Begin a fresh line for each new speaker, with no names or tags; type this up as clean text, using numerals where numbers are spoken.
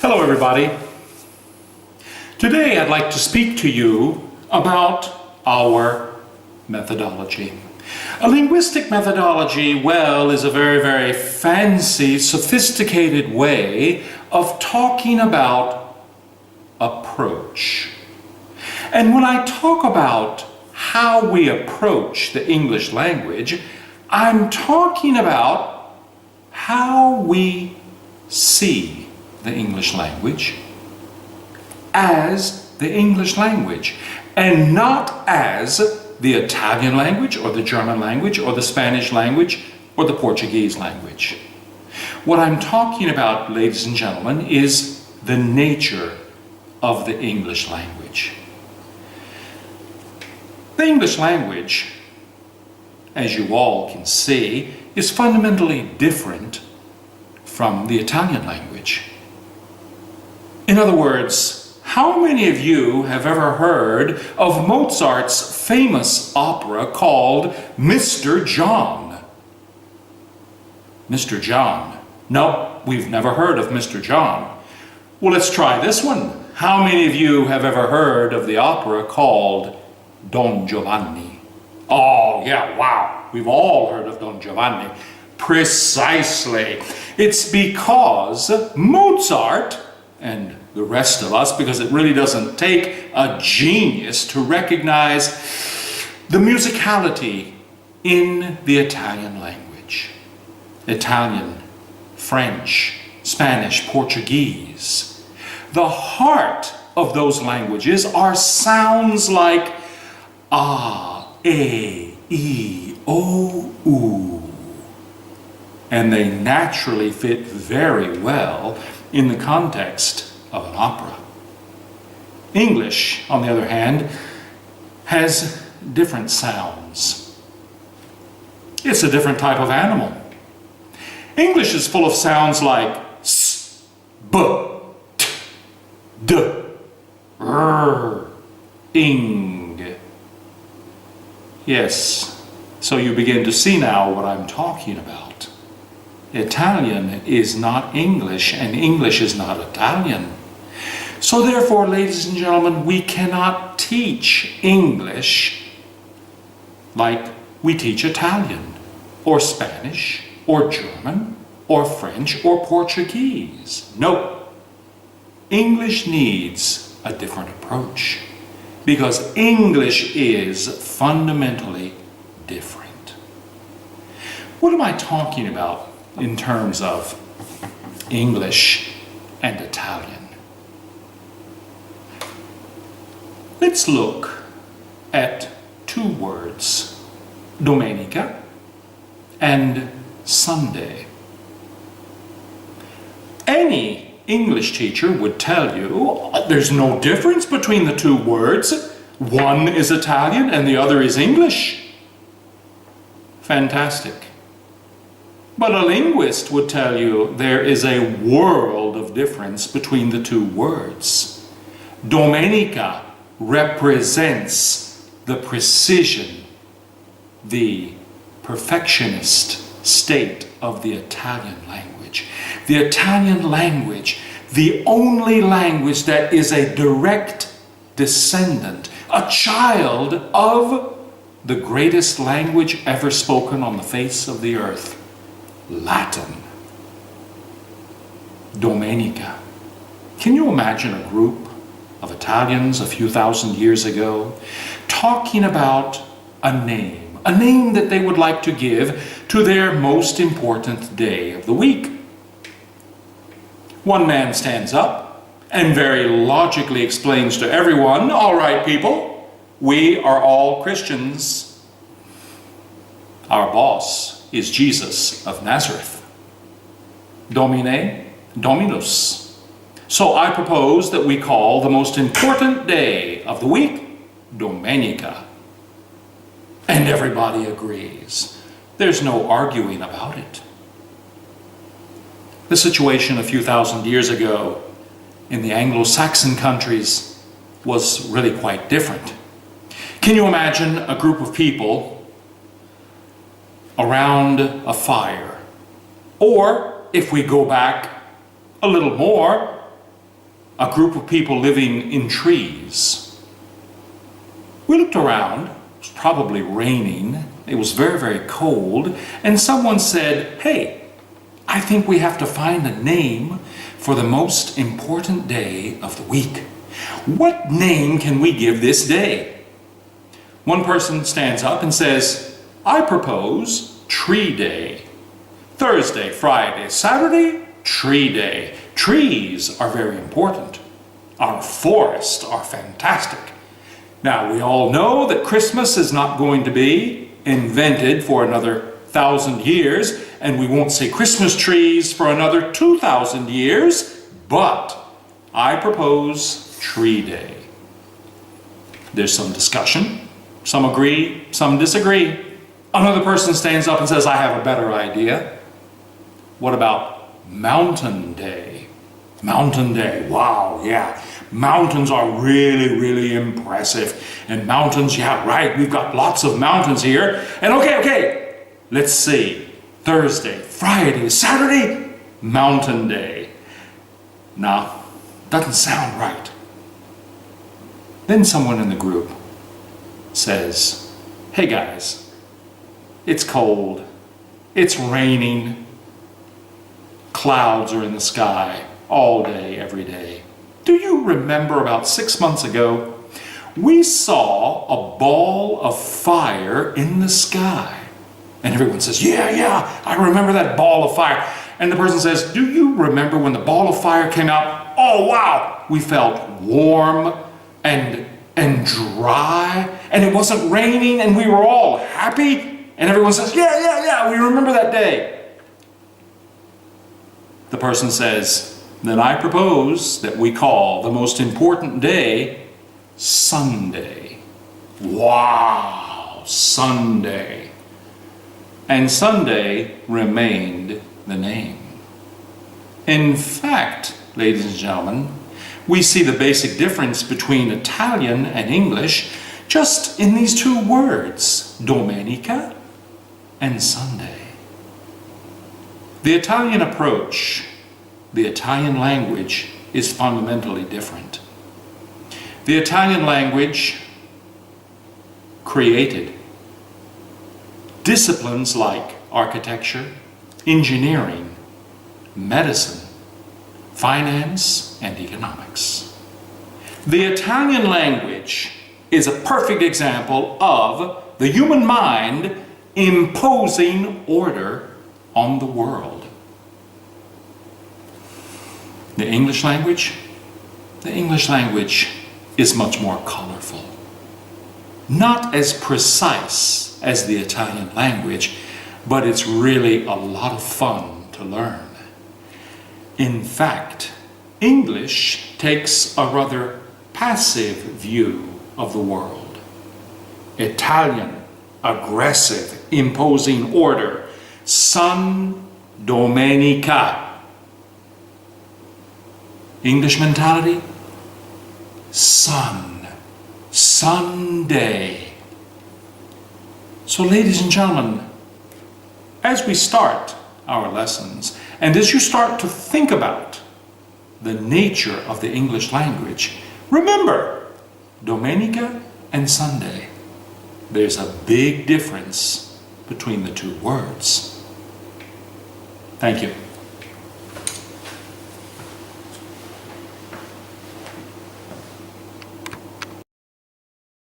Hello everybody. Today I'd like to speak to you about our methodology. A linguistic methodology, well, is a very fancy, sophisticated way of talking about approach. And when I talk about how we approach the English language, I'm talking about how we see the English language as the English language, and not as the Italian language or the German language or the Spanish language or the Portuguese language. What I'm talking about, ladies and gentlemen, is the nature of the English language. The English language, as you all can see, is fundamentally different from the Italian language. In other words, how many of you have ever heard of Mozart's famous opera called Mr. John? Mr. John. No, we've never heard of Mr. John. Well, let's try this one. How many of you have ever heard of the opera called Don Giovanni? Oh, yeah, wow. We've all heard of Don Giovanni. Precisely. It's because Mozart, and the rest of us, because it really doesn't take a genius to recognize the musicality in the Italian language. Italian, French, Spanish, Portuguese. The heart of those languages are sounds like a, e, o, u. And they naturally fit very well in the context of an opera. English, on the other hand, has different sounds. It's a different type of animal. English is full of sounds like s, b, t, d, r, ing. Yes, so you begin to see now what I'm talking about. Italian is not English, and English is not Italian. So therefore, ladies and gentlemen, we cannot teach English like we teach Italian, or Spanish, or German, or French, or Portuguese. No. English needs a different approach, because English is fundamentally different. What am I talking about in terms of English and Italian? Let's look at two words, domenica and Sunday. Any English teacher would tell you there's no difference between the two words. One is Italian and the other is English. Fantastic. But a linguist would tell you there is a world of difference between the two words. Domenica represents the precision, the perfectionist state of the Italian language. The Italian language, the only language that is a direct descendant, a child of the greatest language ever spoken on the face of the earth. Latin. Domenica. Can you imagine a group of Italians a few thousand years ago talking about a name that they would like to give to their most important day of the week? One man stands up and very logically explains to everyone, all right people, we are all Christians. Our boss is Jesus of Nazareth. Domine, dominus. So I propose that we call the most important day of the week Domenica. And everybody agrees. There's no arguing about it. The situation a few thousand years ago in the Anglo-Saxon countries was really quite different. Can you imagine a group of people around a fire? Or, if we go back a little more, a group of people living in trees. We looked around. It was probably raining. It was very, very cold. And someone said, "Hey, I think we have to find a name for the most important day of the week. What name can we give this day?" One person stands up and says, "I propose Tree Day. Thursday, Friday, Saturday, Tree Day. Trees are very important. Our forests are fantastic." Now, we all know that Christmas is not going to be invented for another 1,000 years, and we won't see Christmas trees for another 2,000 years, but I propose Tree Day. There's some discussion. Some agree, some disagree. Another person stands up and says, "I have a better idea. What about Mountain Day?" Mountain Day, wow, yeah. Mountains are really, really impressive. And mountains, yeah, right, we've got lots of mountains here. And okay, let's see. Thursday, Friday, Saturday, Mountain Day. Now, doesn't sound right. Then someone in the group says, "Hey guys, it's cold, it's raining, clouds are in the sky all day, every day. Do you remember about 6 months ago, we saw a ball of fire in the sky?" And everyone says, yeah, I remember that ball of fire. And the person says, "Do you remember when the ball of fire came out? Oh wow, we felt warm and dry, and it wasn't raining, and we were all happy." And everyone says, yeah, we remember that day. The person says, "Then I propose that we call the most important day Sunday." Wow, Sunday. And Sunday remained the name. In fact, ladies and gentlemen, we see the basic difference between Italian and English just in these two words, domenica and Sunday. The Italian approach, the Italian language, is fundamentally different. The Italian language created disciplines like architecture, engineering, medicine, finance, and economics. The Italian language is a perfect example of the human mind imposing order on the world. The English language? The English language is much more colorful. Not as precise as the Italian language, but it's really a lot of fun to learn. In fact, English takes a rather passive view of the world. Italian, aggressive, imposing order. Sun, domenica. English mentality? Sun, Sunday. So ladies and gentlemen, as we start our lessons, and as you start to think about the nature of the English language, remember, domenica and Sunday. There's a big difference between the two words. Thank you.